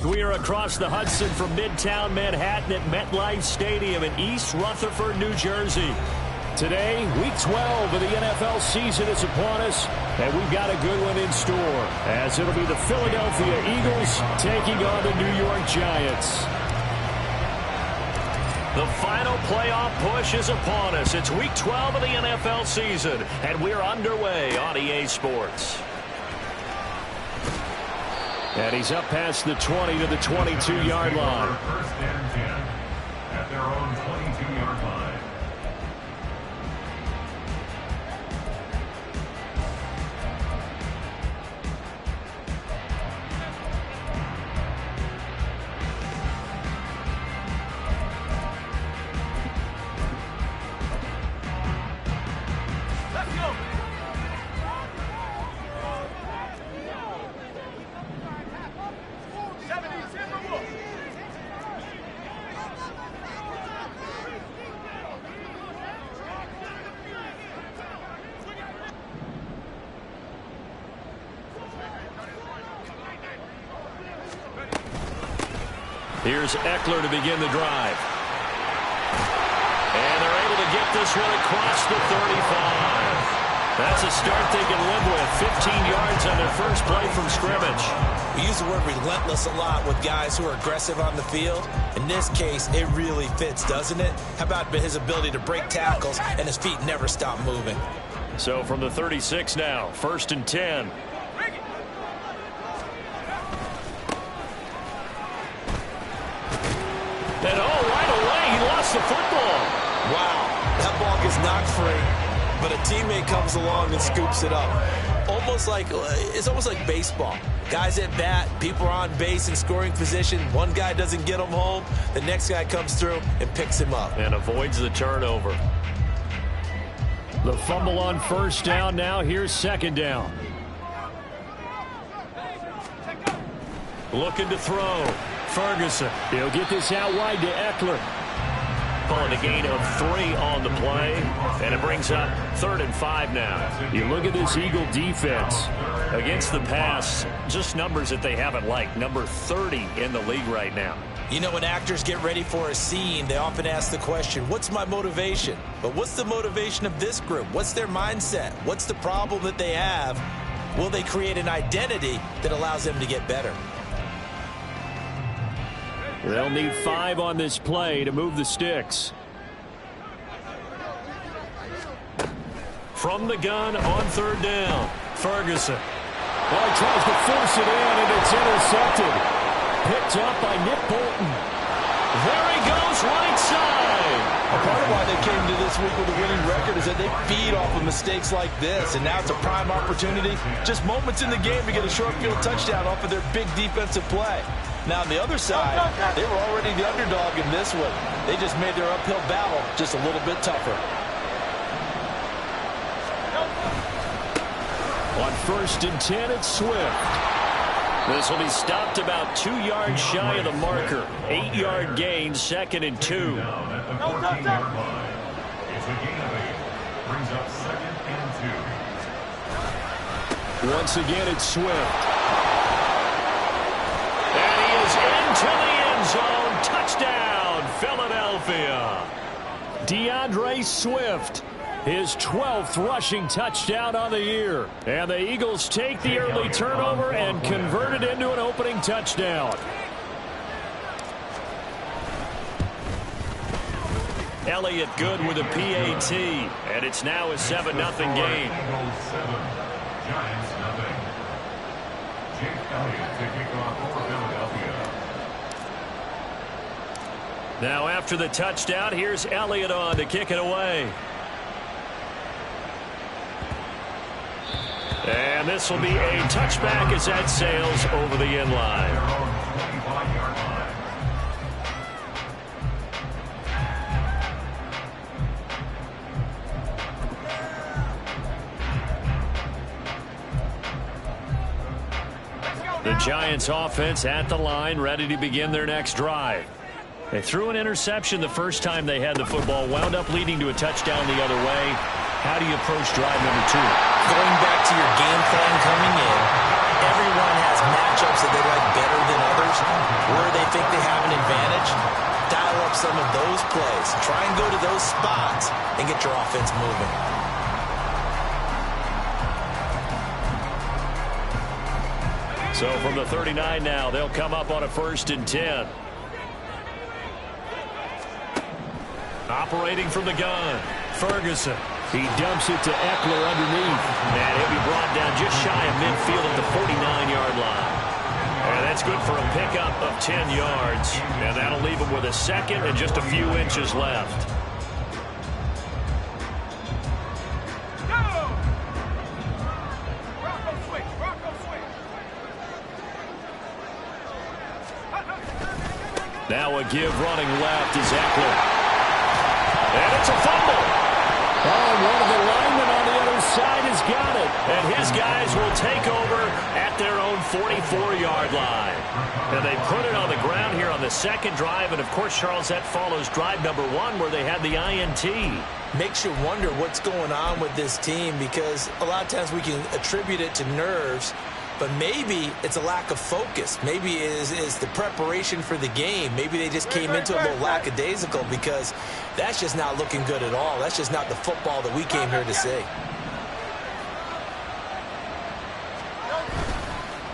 We are across the Hudson from Midtown Manhattan at MetLife Stadium in East Rutherford, New Jersey. Today, Week 12 of the NFL season is upon us, and we've got a good one in store, as it'll be the Philadelphia Eagles taking on the New York Giants. The final playoff push is upon us. It's Week 12 of the NFL season, and we're underway on EA Sports. And he's up past the 20 to the 22-yard line. First and 10 at their own 22-yard line. Here's Eckler to begin the drive. And they're able to get this one across the 35. That's a start they can live with. 15 yards on their first play from scrimmage. We use the word relentless a lot with guys who are aggressive on the field. In this case, it really fits, doesn't it? How about his ability to break tackles and his feet never stop moving? So from the 36 now, 1st and 10. And right away, he lost the football. Wow, that ball gets knocked free, but a teammate comes along and scoops it up. It's almost like baseball. Guys at bat, people are on base in scoring position. One guy doesn't get him home. The next guy comes through and picks him up. And avoids the turnover. The fumble on first down now. Here's second down. Looking to throw. Ferguson. He'll get this out wide to Eckler. Calling a gain of 3 on the play. And it brings up 3rd and 5 now. You look at this Eagle defense. Against the pass, just numbers that they haven't liked. Number 30 in the league right now. You know, when actors get ready for a scene, they often ask the question, what's my motivation? But what's the motivation of this group? What's their mindset? What's the problem that they have? Will they create an identity that allows them to get better? They'll need 5 on this play to move the sticks. From the gun on 3rd down, Ferguson. Well, he tries to force it in, and it's intercepted. Picked up by Nick Bolton. There he goes, right side. A part of why they came to this week with a winning record is that they feed off of mistakes like this, and now it's a prime opportunity. Just moments in the game to get a short field touchdown off of their big defensive play. Now, on the other side, they were already the underdog in this one. They just made their uphill battle just a little bit tougher. On 1st and 10, it's Swift. This will be stopped about 2 yards shy of the marker. 8-yard gain, 2nd and 2. Down at the 14-yard line. It's a gain of 8. Brings up 2nd and 2. Once again, it's Swift. And he is into the end zone. Touchdown, Philadelphia. DeAndre Swift. His 12th rushing touchdown on the year. And the Eagles take the early turnover and convert it into an opening touchdown. Elliott good with a PAT. And it's now a 7-0 game. Giants, nothing. Jake Elliott to kick off for Philadelphia. Now after the touchdown, here's Elliott on to kick it away. And this will be a touchback as that sails over the end line. Their own 25-yard line. The Giants offense at the line, ready to begin their next drive. They threw an interception the first time they had the football, wound up leading to a touchdown the other way. How do you approach drive number 2? Going back to your game plan coming in, everyone has matchups that they like better than others. Where they think they have an advantage, dial up some of those plays. Try and go to those spots and get your offense moving. So from the 39 now, they'll come up on a 1st and 10. Operating from the gun, Ferguson. He dumps it to Eckler underneath. And he'll be brought down just shy of midfield at the 49-yard line. And that's good for a pickup of 10 yards. And that'll leave him with a second and just a few inches left. Now a give running left is Eckler. And it's a fumble. Oh, one of the linemen on the other side has got it. And his guys will take over at their own 44-yard line. And they put it on the ground here on the second drive. And, of course, Charles, that follows drive number 1 where they had the INT. Makes you wonder what's going on with this team because a lot of times we can attribute it to nerves. But maybe it's a lack of focus. Maybe it is the preparation for the game. Maybe they just came into it a little lackadaisical because that's just not looking good at all. That's just not the football that we came here to see.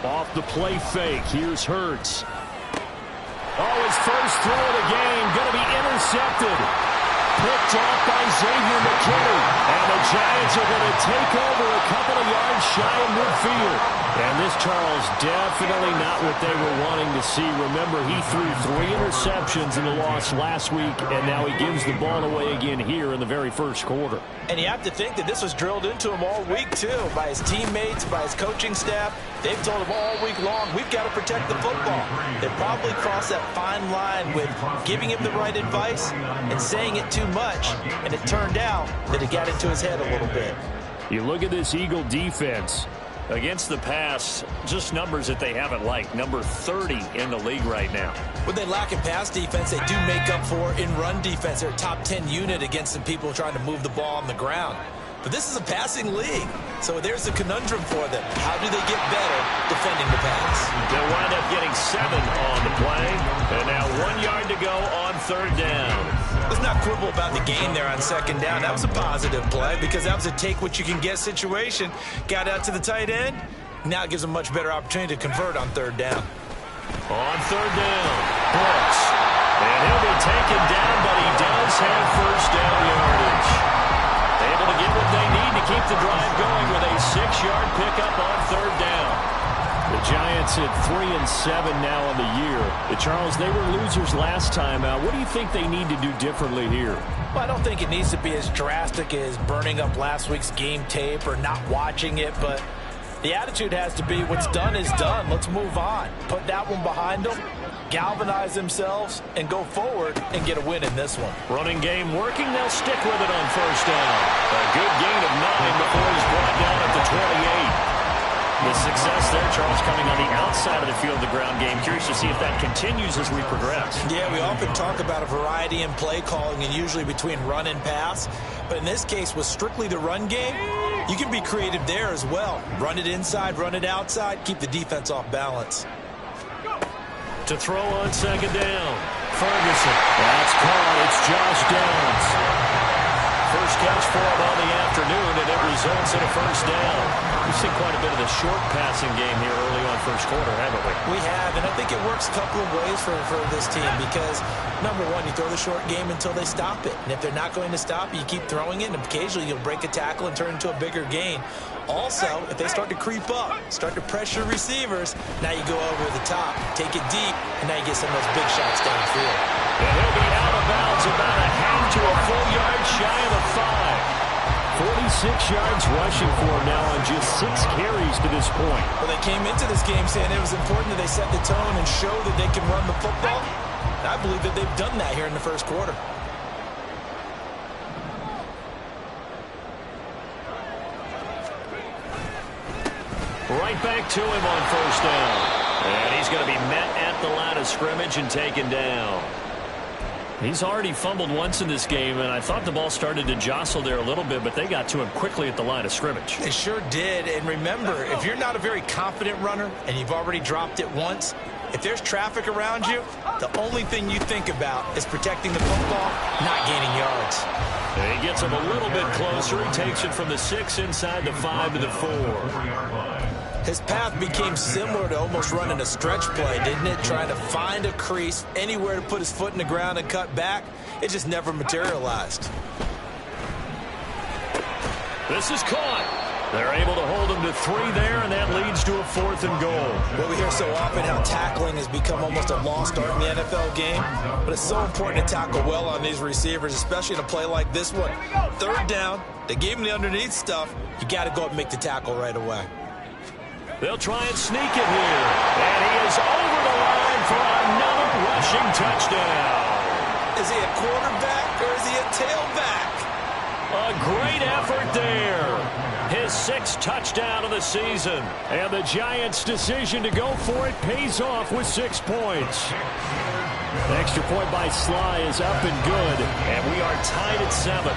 Off the play fake, here's Hurts. Oh, his first throw of the game, going to be intercepted. Picked off by Xavier McKinney. And the Giants are going to take over a couple of yards shy of midfield. And this, Charles, definitely not what they were wanting to see. Remember, he threw 3 interceptions in the loss last week, and now he gives the ball away again here in the very first quarter. And you have to think that this was drilled into him all week, too, by his teammates, by his coaching staff. They've told him all week long, we've got to protect the football. They probably crossed that fine line with giving him the right advice and saying it too much. And it turned out that it got into his head a little bit. You look at this Eagle defense. Against the pass, just numbers that they haven't liked. Number 30 in the league right now. When they lack in pass defense, they do make up for in run defense. They're a top 10 unit against some people trying to move the ball on the ground. But this is a passing league, so there's a conundrum for them. How do they get better defending the pass? They'll wind up getting 7 on the play. And now 1 yard to go on 3rd down. Let's not quibble about the gain there on 2nd down. That was a positive play because that was a take-what-you-can-get situation. Got out to the tight end. Now it gives them a much better opportunity to convert on 3rd down. On 3rd down, Brooks. And he'll be taken down, but he does have 1st down yardage. Able to get what they need to keep the drive going with a 6-yard pickup on 3rd down. The Giants at 3-7 now on the year. Charles, they were losers last time out. What do you think they need to do differently here? Well, I don't think it needs to be as drastic as burning up last week's game tape or not watching it, but the attitude has to be what's done is done. Let's move on. Put that one behind them, galvanize themselves, and go forward and get a win in this one. Running game working. They'll stick with it on 1st down. A good gain of 9 before he's brought down at the 28. The success there, Charles, coming on the outside of the field of the ground game. Curious to see if that continues as we progress. Yeah, we often talk about a variety in play calling and usually between run and pass. But in this case, with strictly the run game, you can be creative there as well. Run it inside, run it outside, keep the defense off balance. To throw on 2nd down, Ferguson. That's caught. It's Josh Downs. first catch for him on the afternoon, and it results in a first down. We've seen quite a bit of the short passing game here early on first quarter, haven't we? We have, and I think it works a couple of ways for this team because, number one, you throw the short game until they stop it. And if they're not going to stop it, you keep throwing it, and occasionally you'll break a tackle and turn it into a bigger gain. Also, if they start to creep up, start to pressure receivers, now you go over the top, take it deep, and now you get some of those big shots downfield. And he'll be out of bounds about a half to a full yard shy of the 5. 46 yards rushing for him now on just 6 carries to this point. Well, they came into this game saying it was important that they set the tone and show that they can run the football. And I believe that they've done that here in the first quarter. Right back to him on first down. And he's going to be met at the line of scrimmage and taken down. He's already fumbled once in this game, and I thought the ball started to jostle there a little bit, but they got to him quickly at the line of scrimmage. They sure did. And remember, if you're not a very confident runner and you've already dropped it once, if there's traffic around you, the only thing you think about is protecting the football, not gaining yards. And he gets him a little bit closer. He takes it from the 6 inside the 5 to the 4. His path became similar to almost running a stretch play, didn't it? Trying to find a crease, anywhere to put his foot in the ground and cut back. It just never materialized. This is caught. They're able to hold him to 3 there, and that leads to a 4th and goal. Well, we hear so often how tackling has become almost a lost art in the NFL game, but it's so important to tackle well on these receivers, especially in a play like this one. 3rd down, they gave him the underneath stuff. You got to go up and make the tackle right away. They'll try and sneak it here. And he is over the line for another rushing touchdown. Is he a quarterback or is he a tailback? A great effort there. His 6th touchdown of the season. And the Giants' decision to go for it pays off with 6 points. The extra point by Sly is up and good. And we are tied at 7.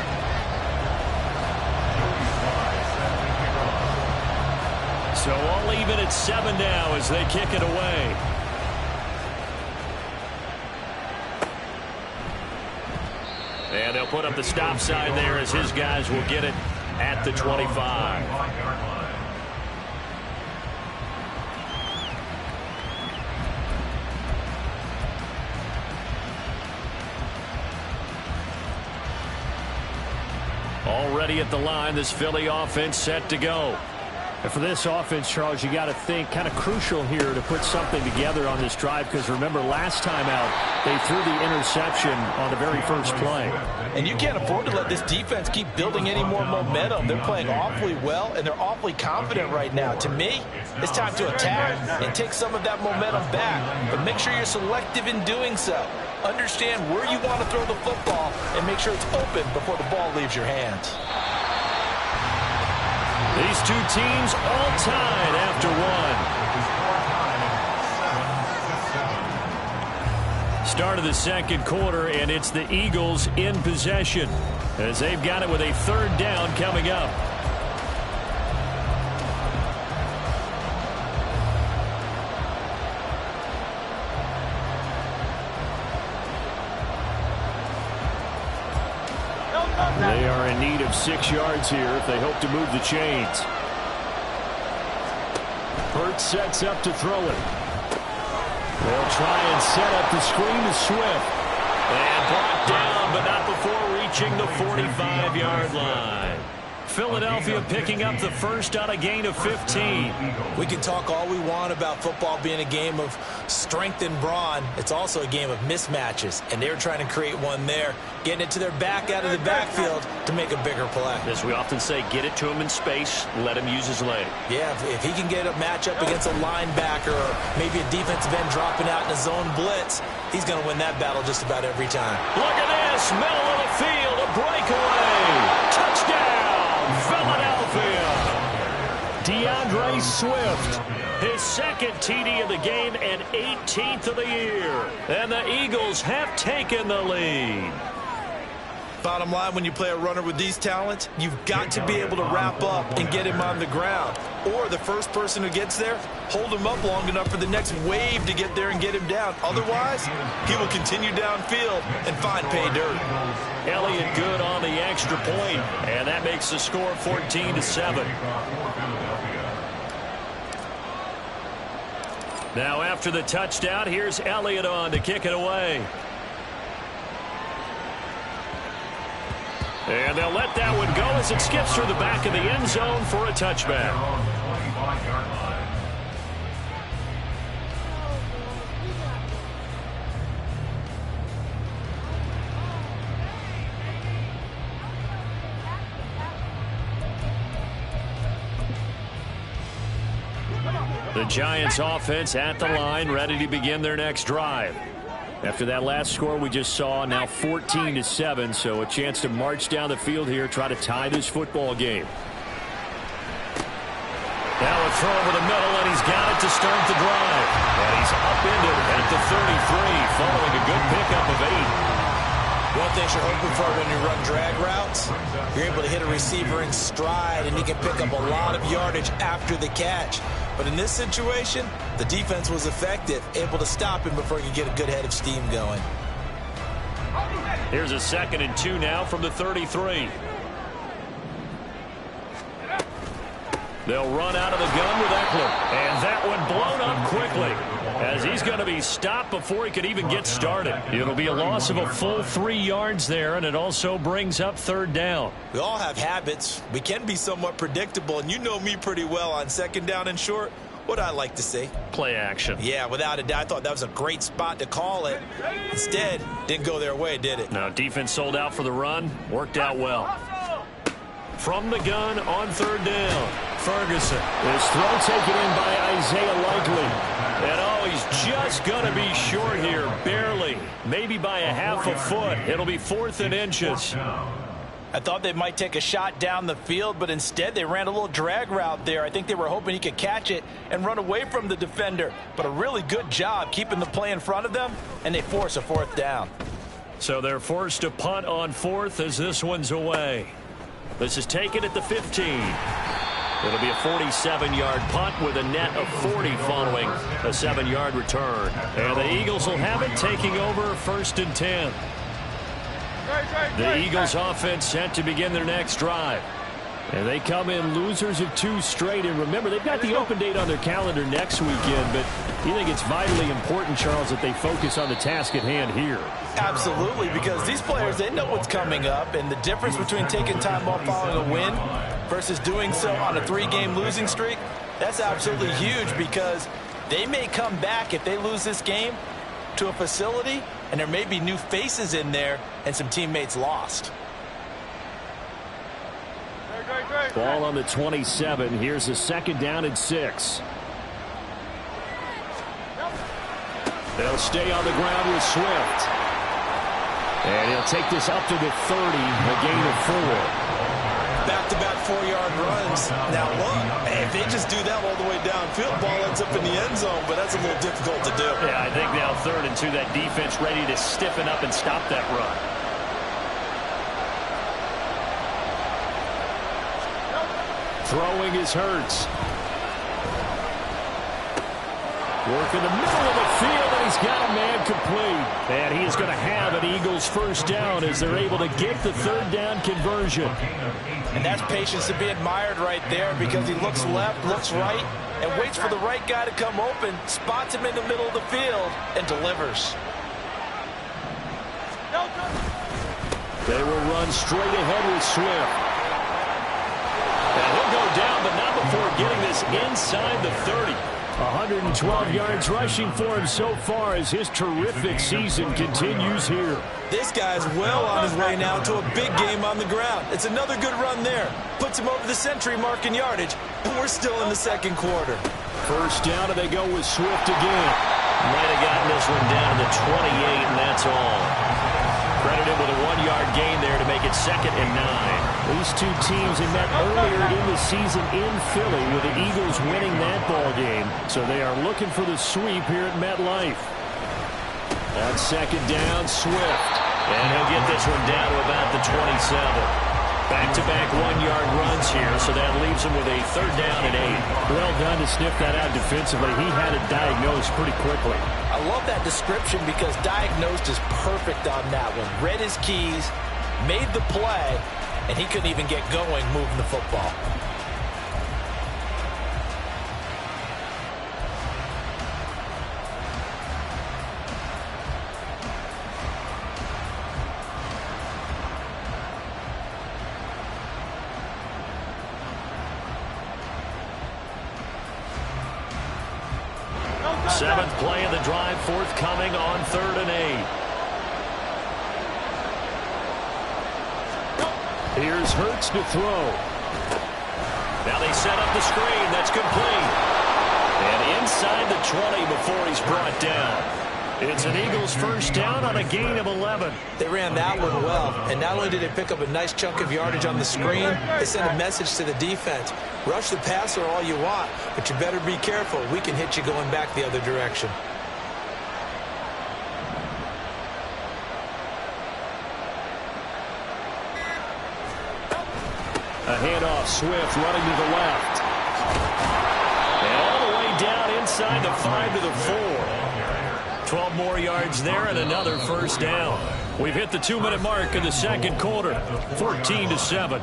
So all even at 7 now as they kick it away. And they'll put up the stop sign there as his guys will get it at the 25. Already at the line, this Philly offense set to go. And for this offense, Charles, you got to think kind of crucial here to put something together on this drive because remember last time out they threw the interception on the very first play. And you can't afford to let this defense keep building any more momentum. They're playing awfully well and they're awfully confident right now. To me, it's time to attack and take some of that momentum back. But make sure you're selective in doing so. Understand where you want to throw the football and make sure it's open before the ball leaves your hands. These two teams all tied after 1. Start of the second quarter, and it's the Eagles in possession as they've got it with a 3rd down coming up. They are in need of 6 yards here if they hope to move the chains. Hurts sets up to throw it. They'll try and set up the screen to Swift. And brought down, but not before reaching the 45-yard line. Philadelphia picking up the first on a gain of 15. We can talk all we want about football being a game of strength and brawn. It's also a game of mismatches, and they're trying to create one there, getting it to their back out of the backfield to make a bigger play. As we often say, get it to him in space, let him use his leg. Yeah, if he can get a matchup against a linebacker or maybe a defensive end dropping out in a zone blitz, he's going to win that battle just about every time. Look at this, middle of the field, a breakaway. Touchdown! Philadelphia. DeAndre Swift, his 2nd TD of the game and 18th of the year. And the Eagles have taken the lead. Bottom line, when you play a runner with these talents, you've got to be able to wrap up and get him on the ground. Or the first person who gets there, hold him up long enough for the next wave to get there and get him down. Otherwise, he will continue downfield and find pay dirt. Elliott good on the extra point, and that makes the score 14-7. Now after the touchdown, here's Elliott on to kick it away. And they'll let that one go as it skips through the back of the end zone for a touchback. The Giants offense at the line, ready to begin their next drive. After that last score we just saw, now 14-7, so a chance to march down the field here, try to tie this football game. Now a throw over the middle, and he's got it to start the drive. And he's upended at the 33, following a good pickup of 8. One thing you're hoping for when you run drag routes, you're able to hit a receiver in stride, and he can pick up a lot of yardage after the catch. But in this situation, the defense was effective, able to stop him before he could get a good head of steam going. Here's a 2nd and 2 now from the 33. They'll run out of the gun with Eckler. And that one blown up quickly, as he's going to be stopped before he could even get started. It'll be a loss of a full 3 yards there, and it also brings up 3rd down. We all have habits. We can be somewhat predictable, and you know me pretty well on 2nd down and short. What I like to see? Play action. Yeah, without a doubt. I thought that was a great spot to call it. Instead, didn't go their way, did it? No, defense sold out for the run. Worked out well. From the gun on 3rd down. Ferguson. His throw taken in by Isaiah Likely. And oh, he's just going to be short here. Barely. Maybe by a half a foot. It'll be 4th and inches. I thought they might take a shot down the field, but instead they ran a little drag route there. I think they were hoping he could catch it and run away from the defender. But a really good job keeping the play in front of them, and they force a 4th down. So they're forced to punt on 4th as this one's away. This is taken at the 15. It'll be a 47-yard punt with a net of 40 following a 7-yard return. And the Eagles will have it, taking over 1st and 10. The Eagles offense set to begin their next drive. And they come in losers of 2 straight. And remember, they've got the open date on their calendar next weekend. But you think it's vitally important, Charles, that they focus on the task at hand here? Absolutely, because these players, they know what's coming up. And the difference between taking time off following a win versus doing so on a 3-game losing streak, that's absolutely huge, because they may come back if they lose this game to a facility, and there may be new faces in there and some teammates lost. Ball on the 27. Here's a 2nd down and 6. They'll stay on the ground with Swift. And he'll take this up to the 30, a gain of 4. Back-to-back 4-yard runs. Now look, if they just do that all the way downfield, ball ends up in the end zone, but that's a little difficult to do. Yeah, I think now 3rd and 2, that defense ready to stiffen up and stop that run. Throwing is Hurts. Work in the middle of the field, and he's got a man complete. And he is going to have an Eagles 1st down as they're able to get the 3rd down conversion. And that's patience to be admired right there, because he looks left, looks right, and waits for the right guy to come open, spots him in the middle of the field, and delivers. They will run straight ahead with Swift. And he'll go down, but not before getting this inside the 30. 112 yards rushing for him so far as his terrific season continues here. This guy's well on his way now to a big game on the ground. It's another good run there. Puts him over the century mark in yardage, and we're still in the 2nd quarter. 1st down, and they go with Swift again. Might have gotten this one down to the 28, and that's all. Credited with a 1-yard gain there to make it 2nd and 9. These 2 teams had met earlier in the season in Philly, with the Eagles winning that ball game. So they are looking for the sweep here at MetLife. That's 2nd down, Swift. And he'll get this one down to about the 27. Back-to-back 1-yard runs here, so that leaves him with a 3rd down and 8. Well done to sniff that out defensively. He had it diagnosed pretty quickly. I love that description, because diagnosed is perfect on that one. Read his keys, made the play, and he couldn't even get going moving the football. Seventh play of the drive forthcoming on 3rd and 8. Here's Hurts to throw. Now they set up the screen. That's complete. And inside the 20 before he's brought down. It's an Eagles first down on a gain of 11. They ran that one well, and not only did they pick up a nice chunk of yardage on the screen, they sent a message to the defense. Rush the passer all you want, but you better be careful. We can hit you going back the other direction. A handoff, Swift running to the left. And all the way down inside the 5 to the 4. 12 more yards there and another first down. We've hit the 2-minute mark in the second quarter. 14-7.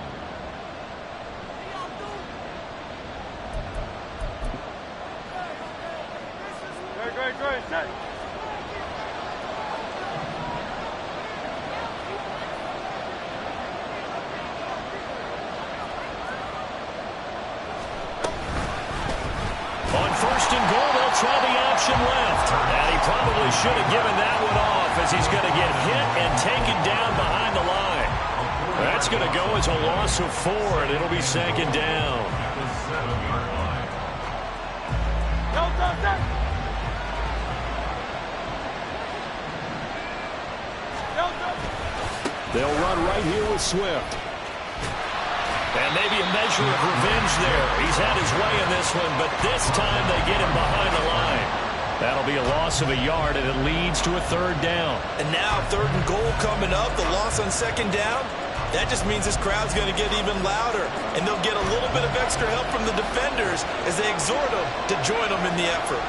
Great. On 1st and goal, they'll try the option left. And he probably should have given that one off as he's going to get hit and taken down behind the line. That's going to go as a loss of 4, and it'll be 2nd down. They'll run right here with Swift. And maybe a measure of revenge there. He's had his way in this one, but this time they get him behind the line. That'll be a loss of a yard, and it leads to a 3rd down. And now 3rd and goal coming up, the loss on 2nd down. That just means this crowd's going to get even louder, and they'll get a little bit of extra help from the defenders as they exhort them to join them in the effort.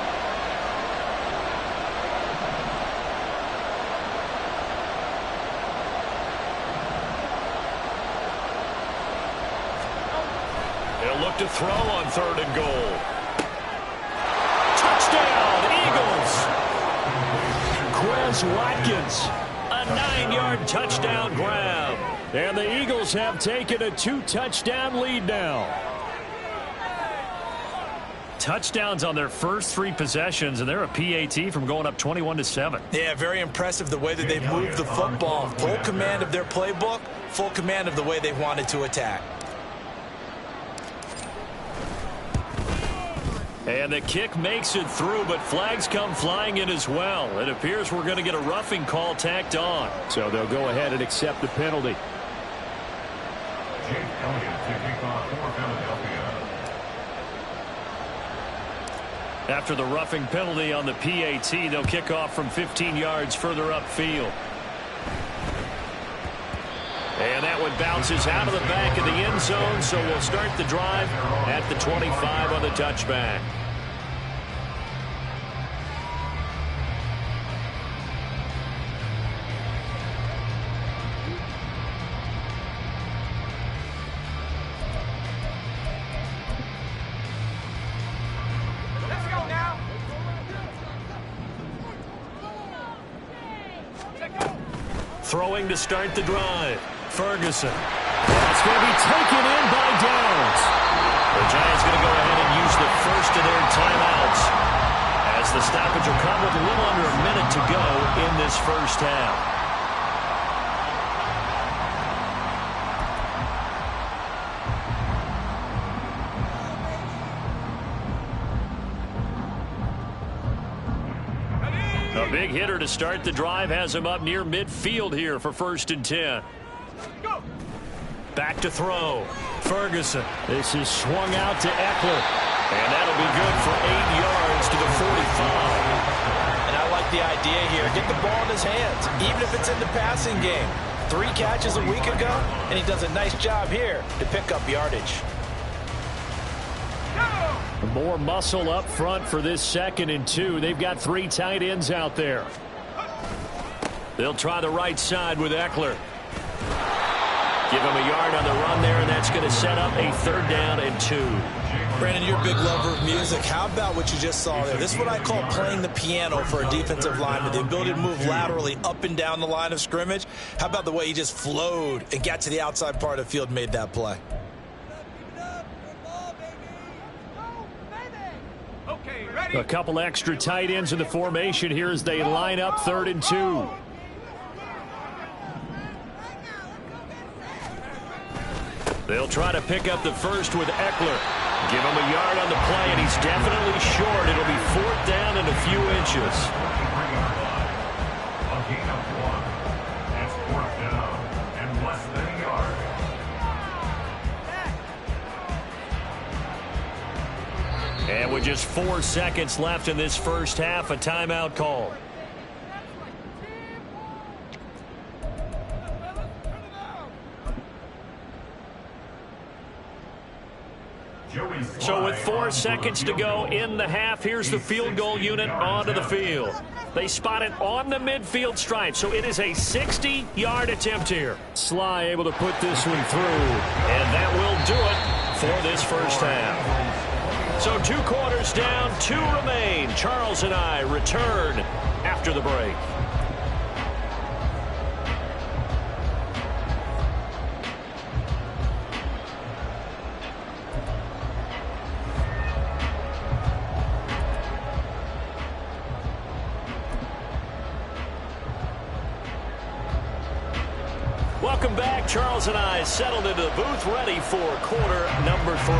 Look to throw on 3rd and goal. Touchdown, Eagles. Quez Watkins, a 9-yard touchdown grab. And the Eagles have taken a 2-touchdown lead now. Touchdowns on their first 3 possessions, and they're a PAT from going up 21-7. Yeah, very impressive the way that they've moved the football. Full command of their playbook, full command of the way they wanted to attack. And the kick makes it through, but flags come flying in as well. It appears we're going to get a roughing call tacked on. So they'll go ahead and accept the penalty. Jake Elliott to kick off for Philadelphia. After the roughing penalty on the PAT, they'll kick off from 15 yards further upfield. And that one bounces out of the back of the end zone, so we'll start the drive at the 25 on the touchback. Let's go now. Throwing to start the drive. Ferguson. It's going to be taken in by Downs. The Giants going to go ahead and use the first of their timeouts as the stoppage will come with a little under a minute to go in this first half. A big hitter to start the drive has him up near midfield here for 1st and 10. Back to throw. Ferguson. This is swung out to Eckler. And that'll be good for 8 yards to the 45. And I like the idea here. Get the ball in his hands, even if it's in the passing game. 3 catches a week ago, and he does a nice job here to pick up yardage. More muscle up front for this 2nd and 2. They've got 3 tight ends out there. They'll try the right side with Eckler. Give him a yard on the run there, and that's going to set up a 3rd down and 2. Brandon, you're a big lover of music. How about what you just saw there? This is what I call playing the piano for a defensive lineman, the ability to move laterally up and down the line of scrimmage. How about the way he just flowed and got to the outside part of the field and made that play? Okay, ready? A couple extra tight ends in the formation here as they line up 3rd and 2. They'll try to pick up the first with Eckler. Give him a yard on the play, and he's definitely short. It'll be 4th down and a few inches. A gain of 1. That's 4th down and less than a yard. And with just 4 seconds left in this first half, a timeout call. So with 4 seconds to go in the half, here's the field goal unit onto the field. They spot it on the midfield stripe, so it is a 60-yard attempt here. Sly able to put this one through, and that will do it for this first half. So 2 quarters down, 2 remain. Charles and I return after the break. Welcome back. Charles and I settled into the booth, ready for quarter number 3.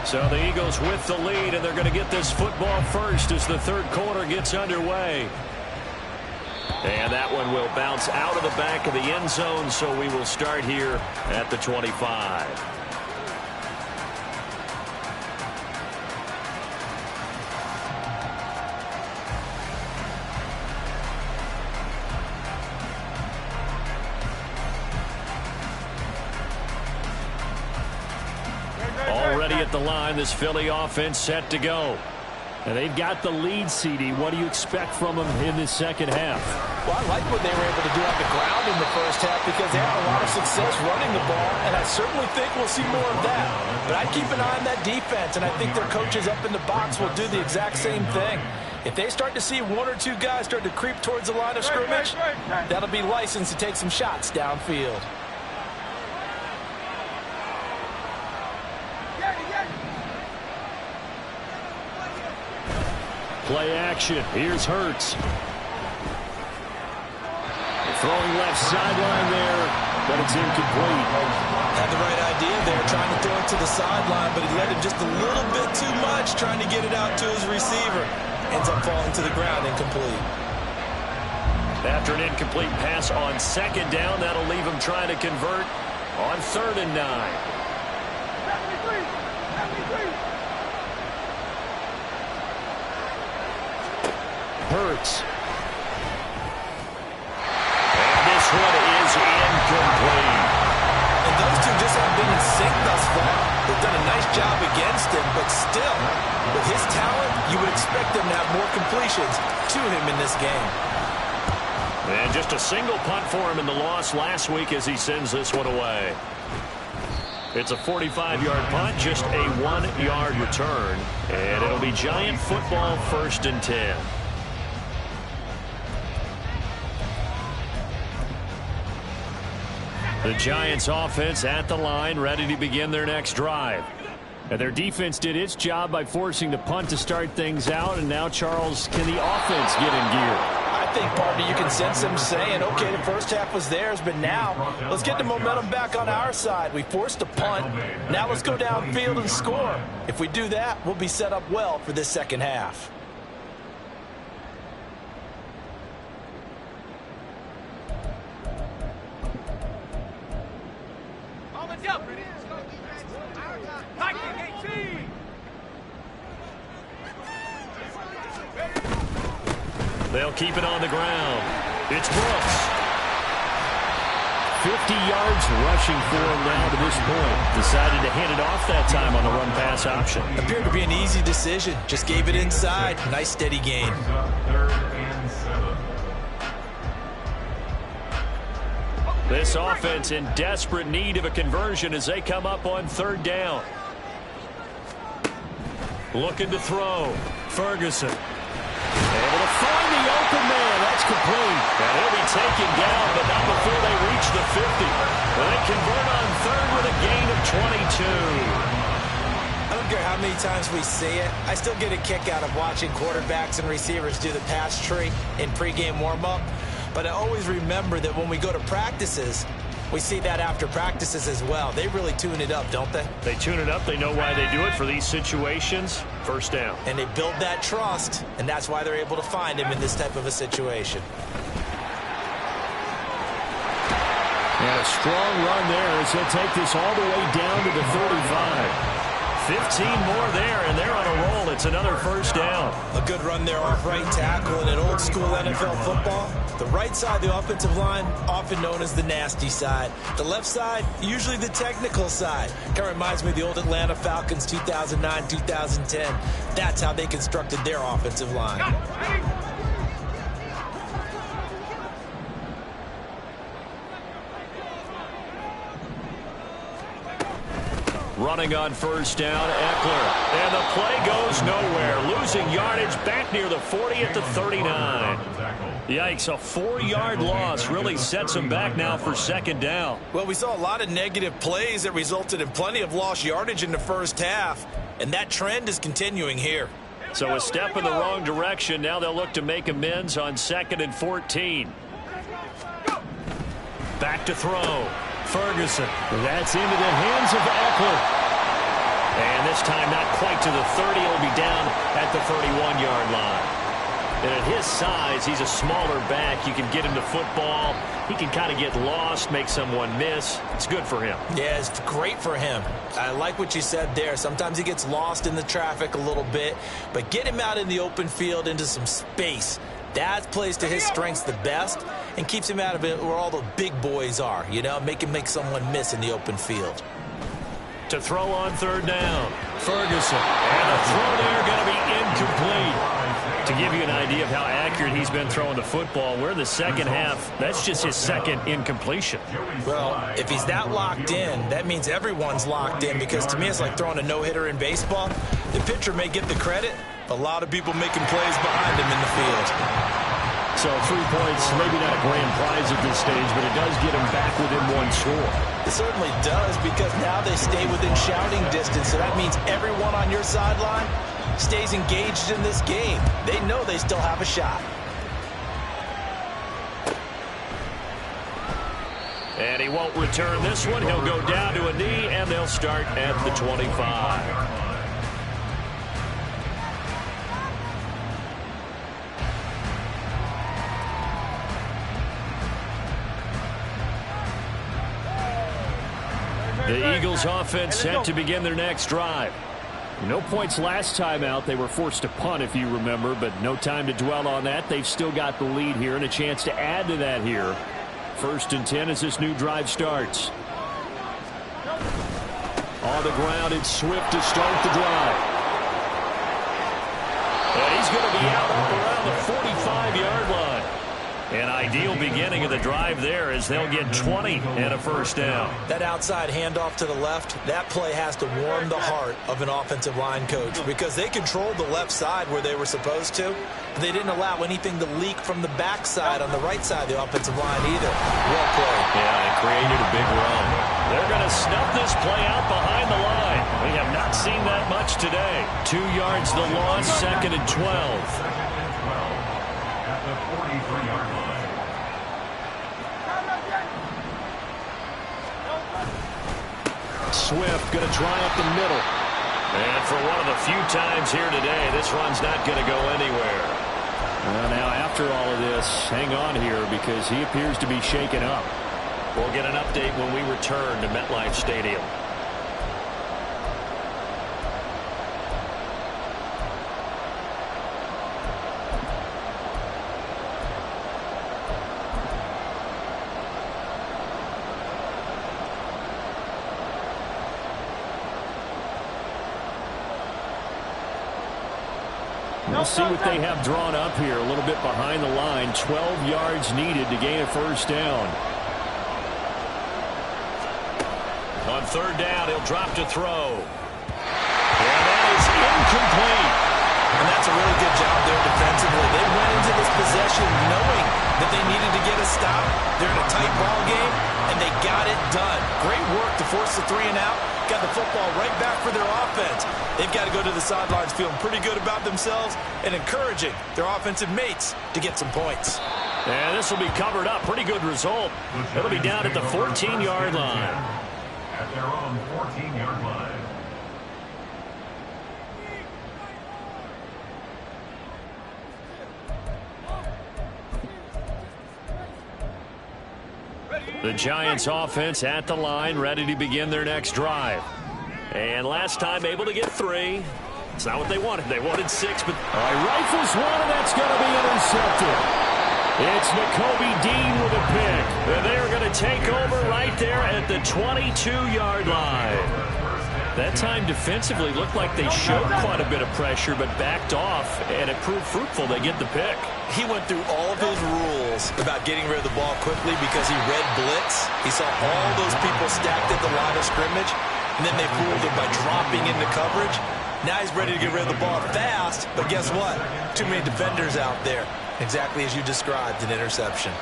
So the Eagles with the lead, and they're going to get this football first as the 3rd quarter gets underway. And that one will bounce out of the back of the end zone, so we will start here at the 25. Already at the line, this Philly offense set to go. And they've got the lead, CD. What do you expect from them in this second half? Well, I like what they were able to do on the ground in the first half because they had a lot of success running the ball, and I certainly think we'll see more of that. But I'd keep an eye on that defense, and I think their coaches up in the box will do the exact same thing. If they start to see 1 or 2 guys start to creep towards the line of scrimmage, that'll be license to take some shots downfield. Play action. Here's Hurts. Throwing left sideline there, but it's incomplete. Had the right idea there, trying to throw it to the sideline, but he let him just a little bit too much, trying to get it out to his receiver. Ends up falling to the ground, incomplete. After an incomplete pass on 2nd down, that'll leave him trying to convert on 3rd and 9. Hurts. And this one is incomplete. And those two just haven't been in sync thus far. They've done a nice job against him, but still, with his talent, you would expect them to have more completions to him in this game. And just a single punt for him in the loss last week as he sends this one away. It's a 45-yard punt, just a 1-yard return. And it'll be Giant football, 1st and 10. The Giants offense at the line, ready to begin their next drive. And their defense did its job by forcing the punt to start things out. And now, Charles, can the offense get in gear? I think, partner, you can sense them saying, okay, the first half was theirs, but now let's get the momentum back on our side. We forced a punt. Now let's go downfield and score. If we do that, we'll be set up well for this second half. They'll keep it on the ground. It's Brooks. 50 yards rushing for him now to this point. Decided to hand it off that time on the run-pass option. Appeared to be an easy decision. Just gave it inside. Nice steady gain. 3rd and 7. This offense in desperate need of a conversion as they come up on 3rd down. Looking to throw. Ferguson. Able to find the open man. That's complete. And he'll be taken down, but not before they reach the 50. Well, they convert on 3rd with a gain of 22. I don't care how many times we see it. I still get a kick out of watching quarterbacks and receivers do the pass tree in pregame warm-up. But I always remember that when we go to practices, we see that after practices as well. They really tune it up, don't they? They tune it up. They know why they do it for these situations. 1st down. And they build that trust, and that's why they're able to find him in this type of a situation. And a strong run there as he'll take this all the way down to the 35. 15 more there, and they're on a roll. It's another 1st down. A good run there off right tackle in an old-school NFL football. The right side, the offensive line, often known as the nasty side. The left side, usually the technical side. Kind of reminds me of the old Atlanta Falcons 2009, 2010. That's how they constructed their offensive line. Running on 1st down, Eckler. And the play goes nowhere. Losing yardage back near the 40 at the 39. Yikes, a 4-yard loss really sets him back now for 2nd down. Well, we saw a lot of negative plays that resulted in plenty of lost yardage in the 1st half. And that trend is continuing here. So a step in the wrong direction. Now they'll look to make amends on 2nd and 14. Back to throw. Ferguson. That's into the hands of Eckler. And this time not quite to the 30. He'll be down at the 31-yard line. And at his size, he's a smaller back. You can get him the football. He can kind of get lost, make someone miss. It's good for him. Yeah, it's great for him. I like what you said there. Sometimes he gets lost in the traffic a little bit. But get him out in the open field into some space. That plays to his strengths the best and keeps him out of it where all the big boys are, you know, make him make someone miss in the open field. To throw on 3rd down, Ferguson. And the throw there going to be incomplete. To give you an idea of how accurate he's been throwing the football, we're in the 2nd half. That's just his 2nd incompletion. Well, if he's that locked in, that means everyone's locked in, because to me it's like throwing a no-hitter in baseball. The pitcher may get the credit, a lot of people making plays behind him in the field. So 3 points, maybe not a grand prize at this stage, but it does get him back within 1 score. It certainly does, because now they stay within shouting distance, so that means everyone on your sideline stays engaged in this game. They know they still have a shot. And he won't return this one. He'll go down to a knee, and they'll start at the 25. The Eagles offense set to begin their next drive. No points last time out. They were forced to punt, if you remember, but no time to dwell on that. They've still got the lead here and a chance to add to that here. 1st and 10 as this new drive starts. On the ground, it's Swift to start the drive. And he's going to be out up around the 45-yard line. An ideal beginning of the drive there as they'll get 20 and a 1st down. That outside handoff to the left, that play has to warm the heart of an offensive line coach, because they controlled the left side where they were supposed to. They didn't allow anything to leak from the backside on the right side of the offensive line either. Well played. Yeah, it created a big run. They're going to snuff this play out behind the line. We have not seen that much today. 2 yards the loss, 2nd and 12. At the 43-yard line. Swift going to try up the middle. And for one of the few times here today, this run's not going to go anywhere. Well, now, after all of this, hang on here because he appears to be shaken up. We'll get an update when we return to MetLife Stadium. We'll see what they have drawn up here. A little bit behind the line. 12 yards needed to gain a 1st down. third down, he'll drop to throw. And that is incomplete. And that's a really good job there defensively. They went into this possession knowing that they needed to get a stop. They're in a tight ball game, and they got it done. Great work to force the 3 and out. Got the football right back for their offense. They've got to go to the sidelines feeling pretty good about themselves and encouraging their offensive mates to get some points. And this will be covered up. Pretty good result. It'll be down at the 14-yard line. At their own 14-yard line. The Giants offense at the line, ready to begin their next drive. And last time able to get 3. It's not what they wanted. They wanted 6, but rifles one, and that's going to be intercepted. It's Nakobe Dean with a pick. And they're going to take over right there at the 22-yard line. That time defensively looked like they showed quite a bit of pressure, but backed off, and it proved fruitful. They get the pick. He went through all of his rules about getting rid of the ball quickly because he read blitz. He saw all those people stacked at the line of scrimmage, and then they fooled him by dropping into coverage. Now he's ready to get rid of the ball fast, but guess what? Too many defenders out there. Exactly as you described, an interception.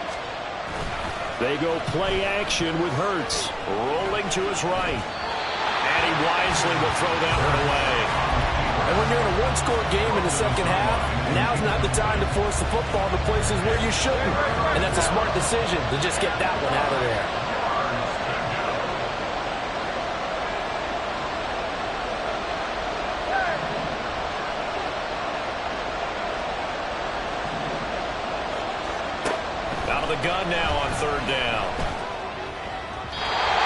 They go play action with Hurts, rolling to his right. And he wisely will throw that one away. And when you're in a one-score game in the second half, now's not the time to force the football to places where you shouldn't. And that's a smart decision to just get that one out of there. Out of the gun now on third down.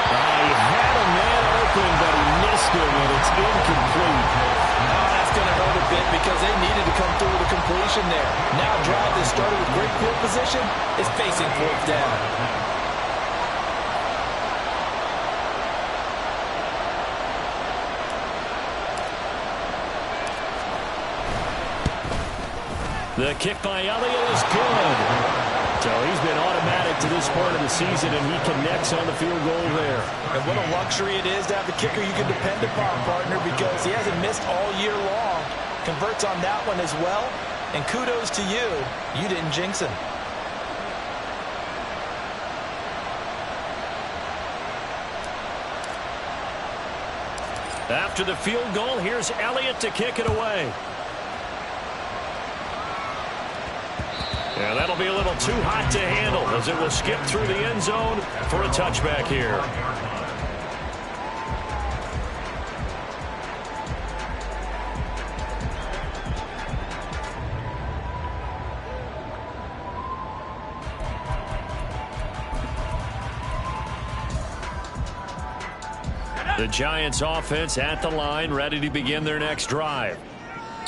He had a man open, but he missed him, and it's incomplete. Oh, that's going to hurt a bit because they needed to come through with a completion there. Now a drive that started with great field position is facing fourth down. The kick by Elliott is good. So he's been automatic to this part of the season, and he connects on the field goal there. And what a luxury it is to have a kicker you can depend upon, partner, because he hasn't missed all year long. Converts on that one as well. And kudos to you. You didn't jinx him. After the field goal, here's Elliott to kick it away. Yeah, that'll be a little too hot to handle as it will skip through the end zone for a touchback here. The Giants offense at the line, ready to begin their next drive.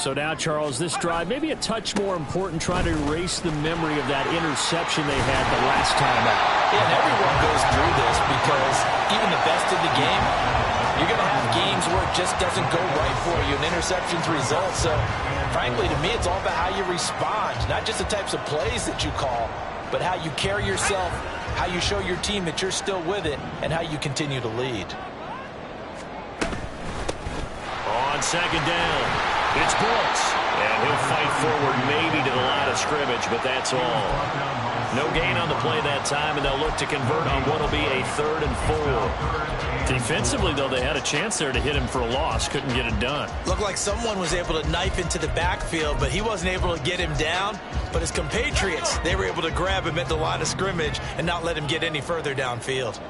So now, Charles, this drive maybe a touch more important, trying to erase the memory of that interception they had the last time out. Yeah, and everyone goes through this because even the best in the game, you're going to have games where it just doesn't go right for you, and interceptions result. So, frankly, to me, it's all about how you respond, not just the types of plays that you call, but how you carry yourself, how you show your team that you're still with it, and how you continue to lead. On second down, it's Brooks, and he'll fight forward maybe to the line of scrimmage, but that's all. No gain on the play that time, and they'll look to convert on what will be a 3rd and 4. Defensively, though, they had a chance there to hit him for a loss. Couldn't get it done. Looked like someone was able to knife into the backfield, but he wasn't able to get him down. But his compatriots, they were able to grab him at the line of scrimmage and not let him get any further downfield.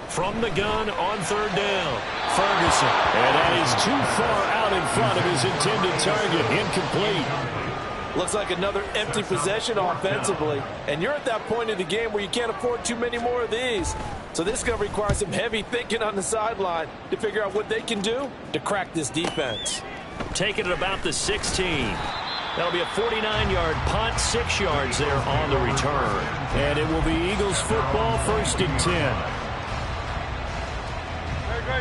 From the gun on third down, Ferguson. And that is too far out in front of his intended target. Incomplete. Looks like another empty possession offensively. And you're at that point in the game where you can't afford too many more of these. So this is going to require some heavy thinking on the sideline to figure out what they can do to crack this defense. Taking it about the 16. That'll be a 49-yard punt, 6 yards there on the return. And it will be Eagles football, 1st and 10.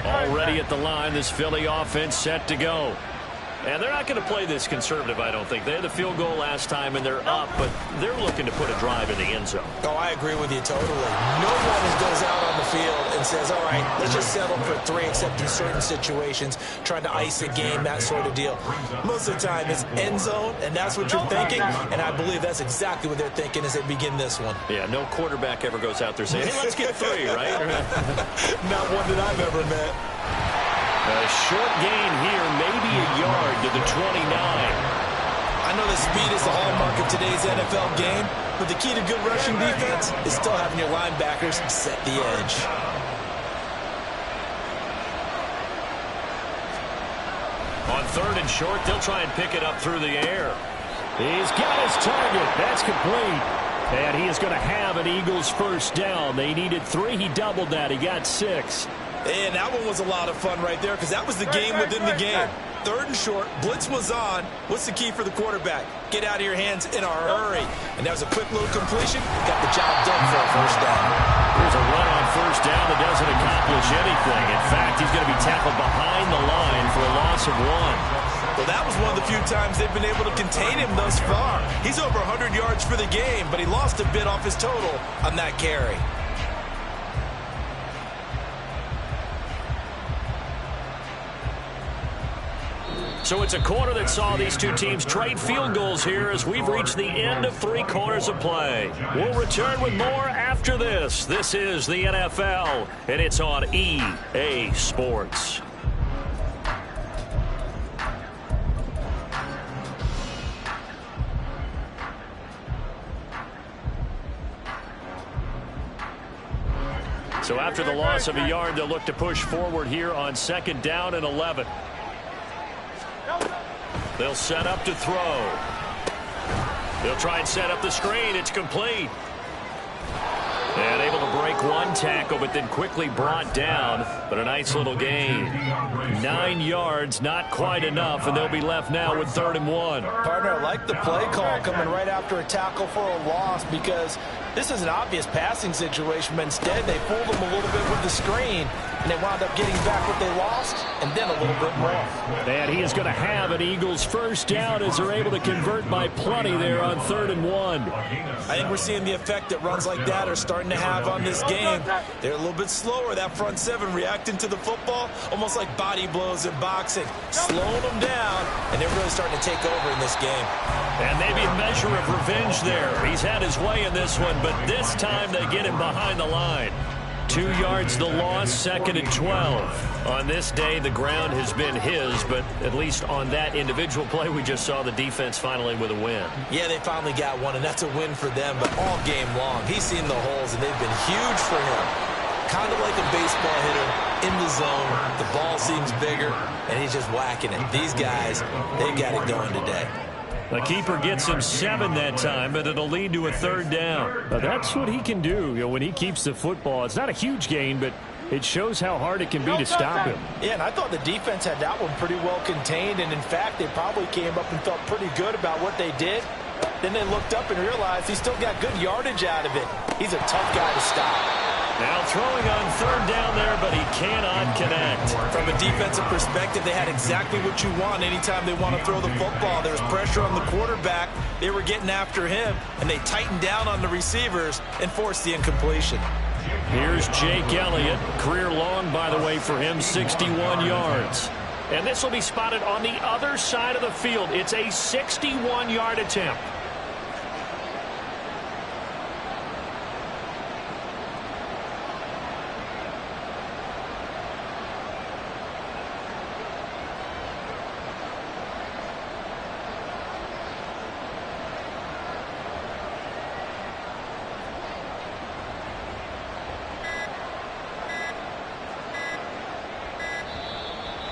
Already at the line, this Philly offense set to go. And they're not going to play this conservative, I don't think. They had the field goal last time, and they're up, but they're looking to put a drive in the end zone. Oh, I agree with you totally. No one goes out on the field and says, all right, let's just settle for 3, except in certain situations, trying to ice a game, that sort of deal. Most of the time, it's end zone, and that's what you're thinking, and I believe that's exactly what they're thinking as they begin this one. Yeah, no quarterback ever goes out there saying, hey, let's get 3, right? Not one that I've ever met. A short gain here, maybe a yard to the 29. I know that speed is the hallmark of today's NFL game, but the key to good rushing defense is still having your linebackers set the edge. On 3rd and short, they'll try and pick it up through the air. He's got his target. That's complete. And he is going to have an Eagles first down. They needed 3. He doubled that. He got 6. And that one was a lot of fun right there because that was the game within the game. 3rd and short, blitz was on. What's the key for the quarterback? Get out of your hands in a hurry. And that was a quick little completion. Got the job done for a first down. Here's a run on first down that doesn't accomplish anything. In fact, he's going to be tackled behind the line for a loss of 1. Well, that was one of the few times they've been able to contain him thus far. He's over 100 yards for the game, but he lost a bit off his total on that carry. So it's a quarter that saw these two teams trade field goals here as we've reached the end of 3 quarters of play. We'll return with more after this. This is the NFL, and it's on EA Sports. So after the loss of a yard, they'll look to push forward here on 2nd down and 11. They'll set up to throw. They'll try and set up the screen. It's complete. And able to break 1 tackle, but then quickly brought down. But a nice little gain. 9 yards, not quite enough, and they'll be left now with 3rd and 1. Partner, I like the play call coming right after a tackle for a loss because this is an obvious passing situation, but instead they fooled them a little bit with the screen, and they wound up getting back what they lost, and then a little bit more. And he is going to have an Eagles first down as they're able to convert by plenty there on 3rd and 1. I think we're seeing the effect that runs like that are starting to have on this game. They're a little bit slower, that front 7 reacting to the football, almost like body blows in boxing, slowing them down, and they're really starting to take over in this game. And maybe a measure of revenge there. He's had his way in this one, but this time they get him behind the line. 2 yards the loss, 2nd and 12. On this day, the ground has been his, but at least on that individual play, we just saw the defense finally with a win. Yeah, they finally got one, and that's a win for them, but all game long, he's seen the holes, and they've been huge for him. Kind of like a baseball hitter in the zone. The ball seems bigger, and he's just whacking it. These guys, they got it going today. The keeper gets him 7 that time, but it'll lead to a 3rd down. That's what he can do, when he keeps the football. It's not a huge gain, but it shows how hard it can be to stop him. Yeah, and I thought the defense had that one pretty well contained, and in fact, they probably came up and felt pretty good about what they did. Then they looked up and realized he still got good yardage out of it. He's a tough guy to stop. Now throwing on 3rd down there, but he cannot connect. From a defensive perspective, they had exactly what you want anytime they want to throw the football. There was pressure on the quarterback. They were getting after him, and they tightened down on the receivers and forced the incompletion. Here's Jake Elliott. Career long, by the way, for him, 61 yards. And this will be spotted on the other side of the field. It's a 61-yard attempt.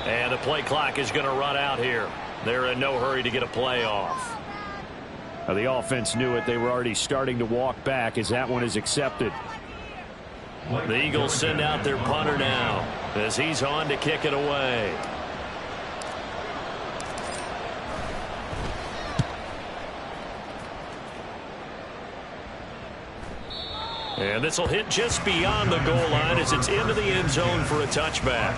And the play clock is going to run out here. They're in no hurry to get a play off. Now, the offense knew it. They were already starting to walk back as that one is accepted. The Eagles send out their punter now as he's on to kick it away. And this will hit just beyond the goal line as it's into the end zone for a touchback.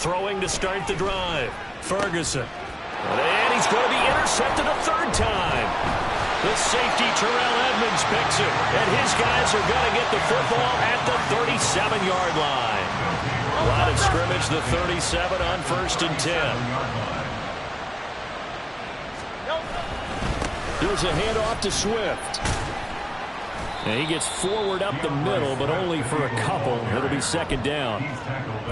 throwing to start the drive. Ferguson. And he's going to be intercepted a third time. The safety, Terrell Edmonds, picks it. And his guys are going to get the football at the 37-yard line. Line of scrimmage, the 37 on 1st and 10. Here's a handoff to Swift. And he gets forward up the middle, but only for a couple. It'll be 2nd down.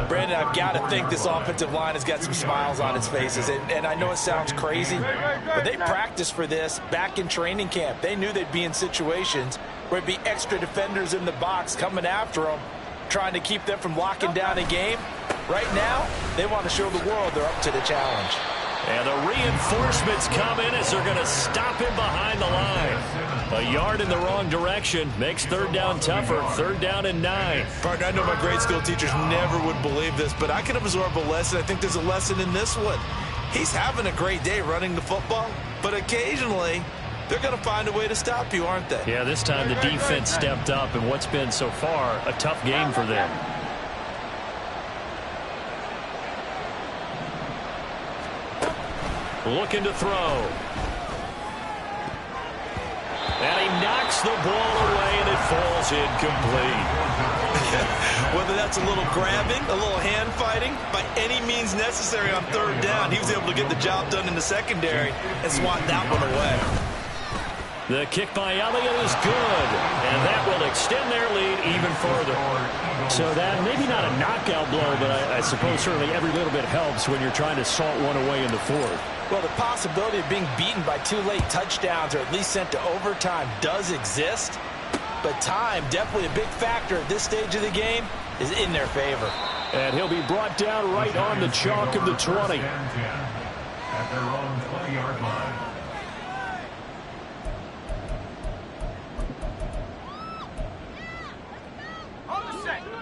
Brandon, I've got to think this offensive line has got some smiles on its faces. And I know it sounds crazy, but they practiced for this back in training camp. They knew they'd be in situations where it'd be extra defenders in the box coming after them, trying to keep them from locking down a game. Right now, they want to show the world they're up to the challenge. And the reinforcements come in as they're going to stop him behind the line. A yard in the wrong direction makes 3rd down tougher. 3rd down and 9. Partner, I know my grade school teachers never would believe this, but I can absorb a lesson. I think there's a lesson in this one. He's having a great day running the football, but occasionally they're going to find a way to stop you, aren't they? Yeah, this time the defense stepped up in what's been so far a tough game for them. Looking to throw. And he knocks the ball away, and it falls incomplete. Whether that's a little grabbing, a little hand fighting, by any means necessary on 3rd down, he was able to get the job done in the secondary and swat that one away. The kick by Elliott is good, and that will extend their lead even further. So that, maybe not a knockout blow, but I suppose certainly every little bit helps when you're trying to salt one away in the 4th. Well, the possibility of being beaten by 2 late touchdowns or at least sent to overtime does exist, but time, definitely a big factor at this stage of the game, is in their favor. And he'll be brought down right on the chalk of the 20. At their own 20-yard line.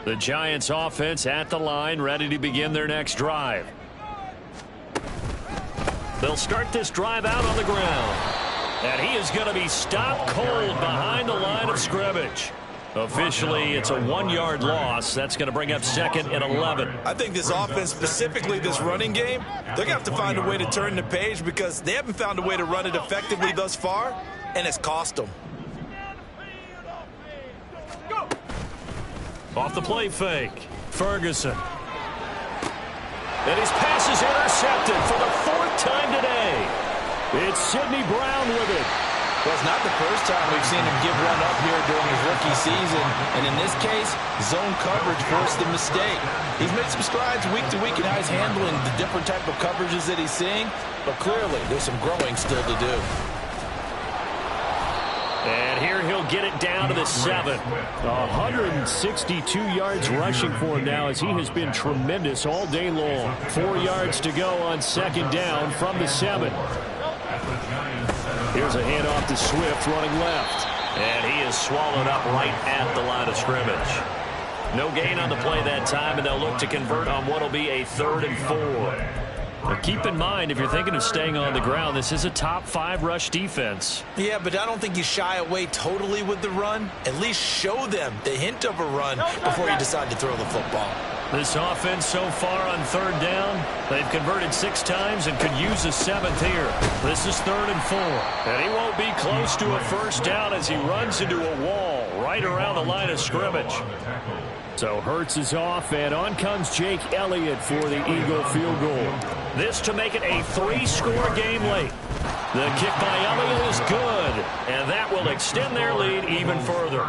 The Giants offense at the line, ready to begin their next drive. They'll start this drive out on the ground. And he is going to be stopped cold behind the line of scrimmage. Officially, it's a 1-yard loss. That's going to bring up 2nd and 11. I think this offense, specifically this running game, they're going to have to find a way to turn the page because they haven't found a way to run it effectively thus far, and it's cost them. Off the play fake, Ferguson. And his pass is intercepted for the 4th time today. It's Sidney Brown with it. Well, it's not the first time we've seen him give one up here during his rookie season. And in this case, zone coverage forced the mistake. He's made some strides week to week in how he's handling the different type of coverages that he's seeing. But clearly, there's some growing still to do. And here he'll get it down to the 7. 162 yards rushing for him now as he has been tremendous all day long. 4 yards to go on 2nd down from the 7. Here's a handoff to Swift running left. And he is swallowed up right at the line of scrimmage. No gain on the play that time, and they'll look to convert on what will be a 3rd and 4. But keep in mind, if you're thinking of staying on the ground, this is a top 5 rush defense. Yeah, but I don't think you shy away totally with the run. At least show them the hint of a run before you decide to throw the football. This offense so far on 3rd down, they've converted 6 times and could use a 7th here. This is 3rd and 4. And he won't be close to a 1st down as he runs into a wall right around the line of scrimmage. So Hurts is off, and on comes Jake Elliott for the Eagle field goal. This to make it a 3-score game late. The kick by Elliott is good, and that will extend their lead even further.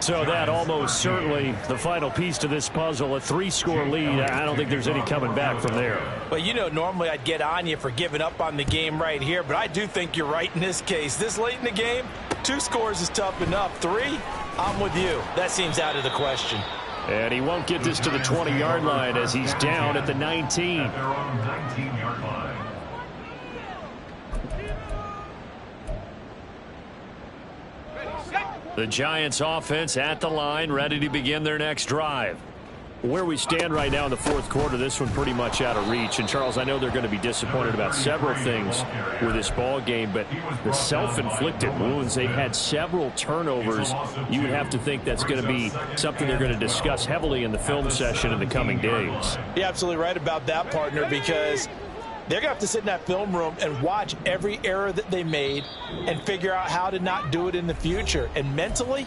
So that almost certainly the final piece to this puzzle, a 3-score lead. I don't think there's any coming back from there. Well, you know, normally I'd get on you for giving up on the game right here, but I do think you're right in this case. This late in the game, 2 scores is tough enough. 3, I'm with you. That seems out of the question. And he won't get this to the 20-yard line as he's down at the 19. At their own 19-yard line. The Giants offense at the line, ready to begin their next drive. Where we stand right now in the fourth quarter, this one pretty much out of reach. And, Charles, I know they're going to be disappointed about several things with this ball game, but the self-inflicted wounds, they've had several turnovers. You would have to think that's going to be something they're going to discuss heavily in the film session in the coming days. You're absolutely right about that, partner, because they're going to have to sit in that film room and watch every error that they made and figure out how to not do it in the future. And mentally,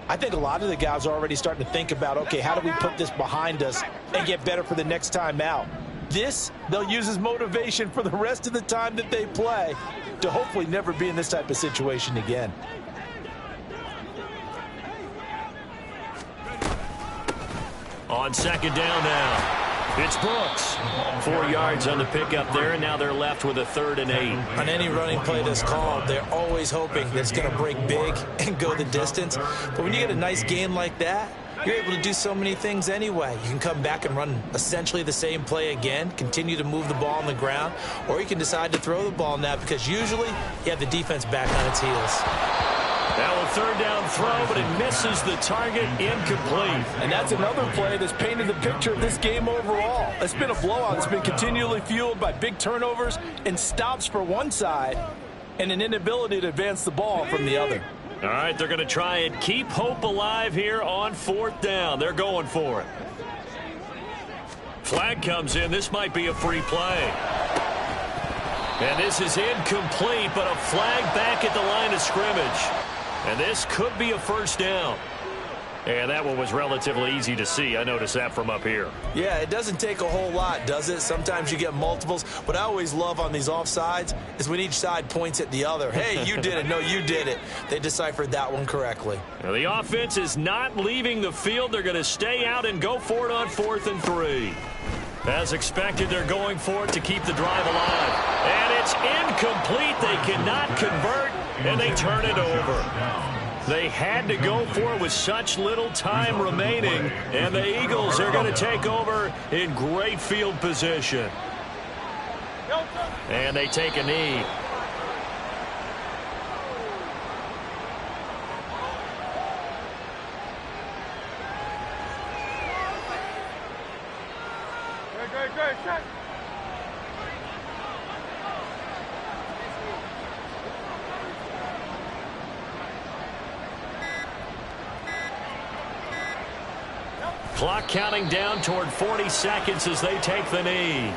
I think a lot of the guys are already starting to think about, okay, how do we put this behind us and get better for the next time out? This, they'll use as motivation for the rest of the time that they play to hopefully never be in this type of situation again. On second down now, it's Brooks. 4 yards on the pickup there, and now they're left with a 3rd and 8. On any running play that's called, they're always hoping that it's going to break big and go the distance. But when you get a nice gain like that, you're able to do so many things anyway. You can come back and run essentially the same play again, continue to move the ball on the ground, or you can decide to throw the ball now because usually you have the defense back on its heels. Now a 3rd down throw, but it misses the target, incomplete. And that's another play that's painted the picture of this game overall. It's been a blowout. It's been continually fueled by big turnovers and stops for one side and an inability to advance the ball from the other. All right, they're going to try and keep hope alive here on 4th down. They're going for it. Flag comes in. This might be a free play. And this is incomplete, but a flag back at the line of scrimmage. And this could be a 1st down. And that one was relatively easy to see. I noticed that from up here. Yeah, it doesn't take a whole lot, does it? Sometimes you get multiples. What I always love on these offsides is when each side points at the other. Hey, you did it. No, you did it. They deciphered that one correctly. Now, the offense is not leaving the field. They're going to stay out and go for it on 4th and 3. As expected, they're going for it to keep the drive alive. And it's incomplete. They cannot convert, and they turn it over. They had to go for it with such little time remaining, and the Eagles are going to take over in great field position. And they take a knee. Great, set. Clock counting down toward 40 seconds as they take the knee.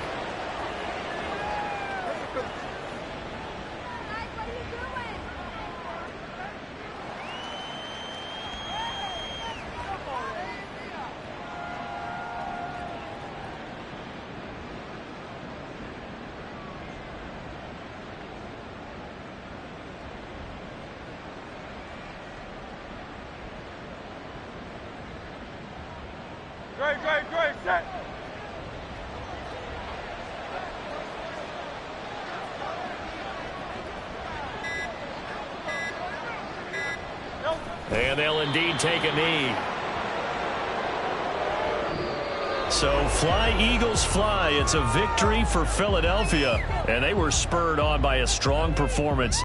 Great, set. And they'll indeed take a knee. So fly, Eagles, fly. It's a victory for Philadelphia. And they were spurred on by a strong performance